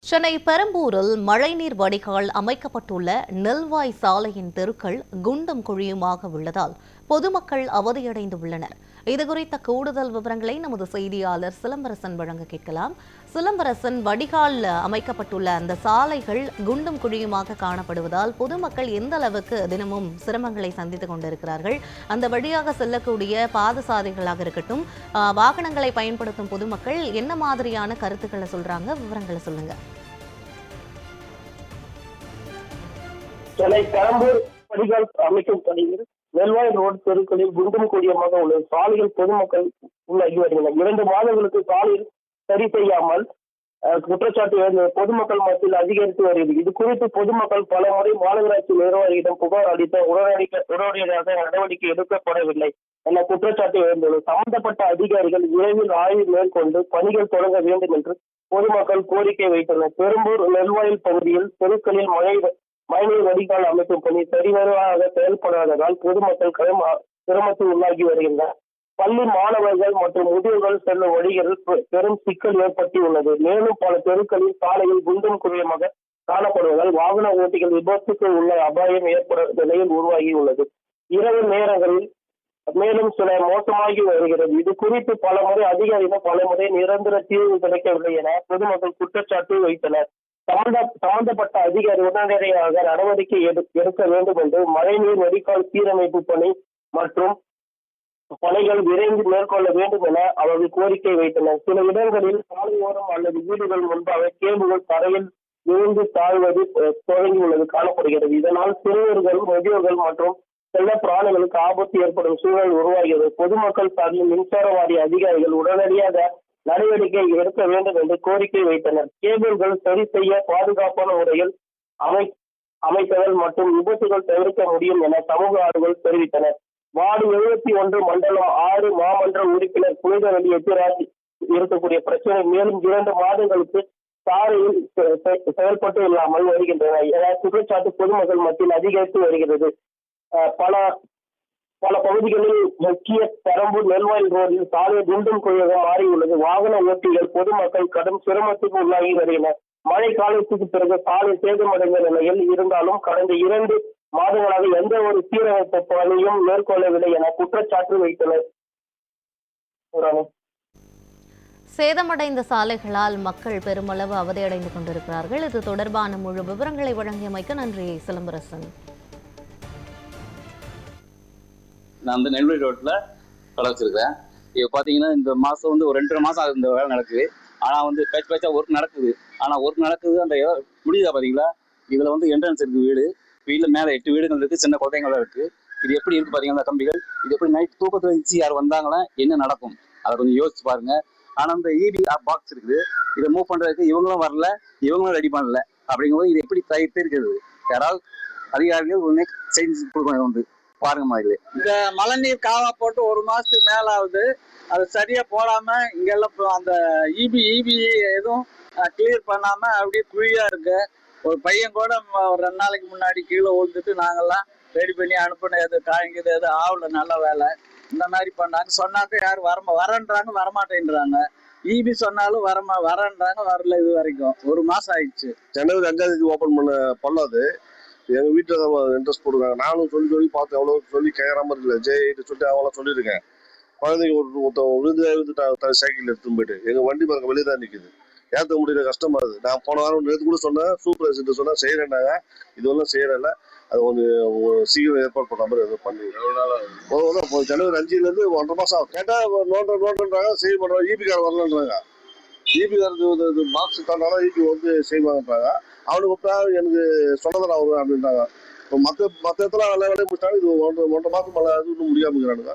சென்னை பெரம்பூரில் மழைநீர் வடிகால் அமைக்கப்பட்டுள்ள நெல்வாய் சாலையின் தெருக்கள் குண்டும் குழியுமாக உள்ளதால் பொதுமக்கள் அவதியடைந்துள்ளனர். இதுகுறித்த கூடுதல் விவரங்களை நமது செய்தியாளர் சிலம்பரசன் வழங்க கேட்கலாம். சிலம்பரசன், வடிகால் அமைக்கப்பட்டுள்ள அந்த சாலைகள் குண்டும் குழியுமாக காணப்படுவதால் பொதுமக்கள் எந்த அளவுக்கு தினமும் சிரமங்களை சந்தித்துக் கொண்டிருக்கிறார்கள்? அந்த வழியாக செல்லக்கூடிய பாதசாரிகளாக இருக்கட்டும், வாகனங்களை பயன்படுத்தும் பொதுமக்கள் என்ன மாதிரியான கருத்துக்களை சொல்றாங்க? விவரங்களை சொல்லுங்க. சென்னை பெரம்பூர் வடிகால் அமைக்கும் பணியில் நெல்வாய் ரோடு தெருக்களில் குண்டும் குழியமாக உள்ளது. சாலையில் பொதுமக்கள் உள்ளாகி வருகின்றனர். 2 மாதங்களுக்கு சாலையில் சரி செய்யாமல் குற்றச்சாட்டு பொதுமக்கள் மத்தியில் அதிகரித்து வருகிறது. இது குறித்து பொதுமக்கள் பல முறை மாநகராட்சி நிர்வாகியிடம் புகார் அளித்த உடனடியாக நடவடிக்கை எடுக்கப்படவில்லை என குற்றச்சாட்டு எழுந்துள்ளது. சம்பந்தப்பட்ட அதிகாரிகள் விரைவில் ஆய்வு மேற்கொண்டு பணிகள் தொடங்க வேண்டும் என்று பொதுமக்கள் கோரிக்கை வைத்தனர். பெரம்பூர் நெல்வாயில் பகுதியில் தெருக்களில் மழைநீர் வடிகால் அமைக்கும் பணி சரிவராக செயல்படாததால் பொதுமக்கள் சிரமத்தில் உள்ளாகி வருகின்றனர். பள்ளி மாணவர்கள் மற்றும் முதியோர்கள் செல்லும் வழிகளில் பெரும் சிக்கல் ஏற்பட்டுள்ளது. மேலும் பல தெருக்களில் சாலையில் குண்டும் குழியமாக காணப்படுவதால் வாகன ஓட்டிகள் விபத்துக்கு உள்ள அபாயம் ஏற்படும் நிலையில் உருவாகியுள்ளது. இரவு நேரங்களில் மேலும் சில மோசமாகி வருகிறது. இது குறித்து பலமுறை அதிகாரிகள் பலமுறை நிரந்தர தீர்வு கிடைக்கவில்லை என பொதுமக்கள் குற்றச்சாட்டு வைத்தனர். சம்பந்தப்பட்ட அதிகாரி உடனடியாக நடவடிக்கை எடுக்க வேண்டும் என்று மழைநீர் வடிகால் சீரமைப்பு பணி மற்றும் பணிகள் விரைந்து மேற்கொள்ள வேண்டும் என அவர்கள் கோரிக்கை வைத்தனர். சில இடங்களில் சாலையோரம் அல்லது வீடுகள் முன்பாக கேபிள்கள் தரையில் விழுந்து தாழ்வது தொடங்கியுள்ளது காணப்படுகிறது. இதனால் சிறுவர்கள், முதியோர்கள் மற்றும் செல்ல பிராணிகளுக்கு ஆபத்து ஏற்படும் சூழல் உருவாகிறது. பொதுமக்கள் சார்பில் மின்சார வாரிய அதிகாரிகள் உடனடியாக நடவடிக்கை எடுக்க வேண்டும் என்று கோரிக்கை வைத்தனர். கேபிள்கள் சரி செய்ய பாதுகாப்பான முறையில் அமைத்தல் மற்றும் விபத்துகள் தவிர்க்க முடியும் என சமூக ஆர்வலர்கள் தெரிவித்தனர். வார்டு 71 மண்டலம் 6 மாமன்ற உறுப்பினர் புனிதவெளி எத்திராஜ் இருக்கக்கூடிய பிரச்சனை மேலும் 2 மாதங்களுக்கு சாலையில் செயல்பட்டு இல்லாமல் வருகின்றன என குற்றச்சாட்டு பொதுமக்கள் மத்தியில் அதிகரித்து வருகிறது. பல பகுதிகளில் முக்கிய பெரம்பூர் நெல்வாய் ரோடில் சாலை குண்டும் குழியாக மாறியுள்ளது. வாகன ஓட்டிகள் பொதுமக்கள் கடும் சிரமத்துக்கு உள்ளாகி வருகின்றனர். மழை காலத்துக்கு பிறகு சாலை சேதமடைந்த நிலையில் இருந்தாலும் கடந்த 2 மாதங்களாக எந்த ஒரு சீரமைப்பு பணியும் மேற்கொள்ளவில்லை என குற்றச்சாட்டு வைத்தனர். சேதமடைந்த சாலைகளால் மக்கள் பெருமளவு அவதியடைந்து கொண்டிருக்கிறார்கள். இது தொடர்பான முழு விவரங்களை வழங்கியமைக்கு நன்றி சிலம்பரசன். நான் அந்த நெல்வேலி ரோட்டில் கடை வச்சிருக்கேன். இப்போ பார்த்தீங்கன்னா இந்த மாதம் வந்து ஒரு 2 மாதம் ஆகுது இந்த வேலை நடக்குது. ஆனால் பேச்சா ஒர்க் நடக்குது. ஆனால் ஒர்க் நடக்குது அந்த முடியுதா பார்த்தீங்களா? இதில் என்ட்ரன்ஸ் இருக்குது, வீட்டில் மேலே 8 வீடுகள் இருக்குது, சின்ன குழந்தைங்களாம் இருக்குது. இது எப்படி இருக்குது பார்த்தீங்கன்னா கம்பிகள், இது எப்படி நைட் தூக்கத்தில் வச்சு யார் வந்தாங்களா என்ன நடக்கும் அதை கொஞ்சம் யோசிச்சு பாருங்க. ஆனால் அந்த இபி பாக்ஸ் இருக்குது, இதை மூவ் பண்ணுறதுக்கு இவங்களும் வரல, இவங்களும் ரெடி பண்ணல. அப்படிங்கும்போது இது எப்படி தயிர்த்து இருக்கிறது? யாராவது அதிகாரிகள் ஒன்று செஞ்சு கொடுக்கணும் பாருங்கம்மா. இது இந்த மழைநீர் காவா போட்டு 1 மாசத்துக்கு மேல ஆகுது. அது சரியா போடாம இங்கெல்லாம் அந்த இபி எதுவும் கிளியர் பண்ணாம அப்படியே குழியா இருக்கு. ஒரு பையன் கூட ஒரு 2 நாளைக்கு முன்னாடி கீழே விழுந்துட்டு நாங்கெல்லாம் ரெடி பண்ணி அனுப்பின எது காய்ங்குது எது ஆகல. நல்ல வேலை இந்த மாதிரி பண்ணாங்க. சொன்னாக்க யாரும் வரன்றாங்க, வரமாட்டேன்றாங்க. இபி சொன்னாலும் வரன்றாங்க, வரல. இது வரைக்கும் 1 மாசம் ஆயிடுச்சு. ஜனவரி 5ஆம் தேதி ஓபன் பண்ண பண்ணது எங்கள் வீட்டில் தான் இன்ட்ரெஸ்ட் போடுறாங்க. நானும் சொல்லி பார்த்து எவ்வளோ சொல்லி கேட்குறாம இருக்குல்ல, ஜெயிட்டு சொல்லிட்டு அவங்களாம் சொல்லியிருக்கேன். குழந்தைங்க விழுந்துட்டாங்க சைக்கிள் எடுத்துன்னு போயிட்டு. எங்கள் வண்டி பாருங்க வெளியே தான் நிற்குது, ஏற்ற முடியல, கஷ்டமா இருக்குது. நான் போன வாரம் நேற்று கூட சொன்னேன், சூப்பர்வைசர்கிட்ட சொன்னேன், செய்கிறேன்னாங்க. இதுவெல்லாம் செய்யறதில்ல. அது கொஞ்சம் சீக்கிரம் ஏற்பாடு பண்ணுற மாதிரி எதுவும் பண்ணி ஜனவரி 5லேருந்து 1.5 மாதம் ஆகும். கேட்டால் நோண்டுன்றாங்க, செய்ய பண்ணுறாங்க. ஈபிக்காரர் வரலன்றாங்க. ஈபிக்காரது பாக்ஸ் தாண்டாலும் ஈபி செய்வாங்கன்றாங்க. அவனுக்கு கூப்பிட்டா எனக்கு சொன்னதான் வருவேன் அப்படின்றாங்க. இப்போ மற்ற இடத்துல நல்ல வேலையை முடிச்சிட்டாங்க. இது 1.5 மாதம் மழை அது இன்னும் முடியாமல் இருக்கிறானுங்க.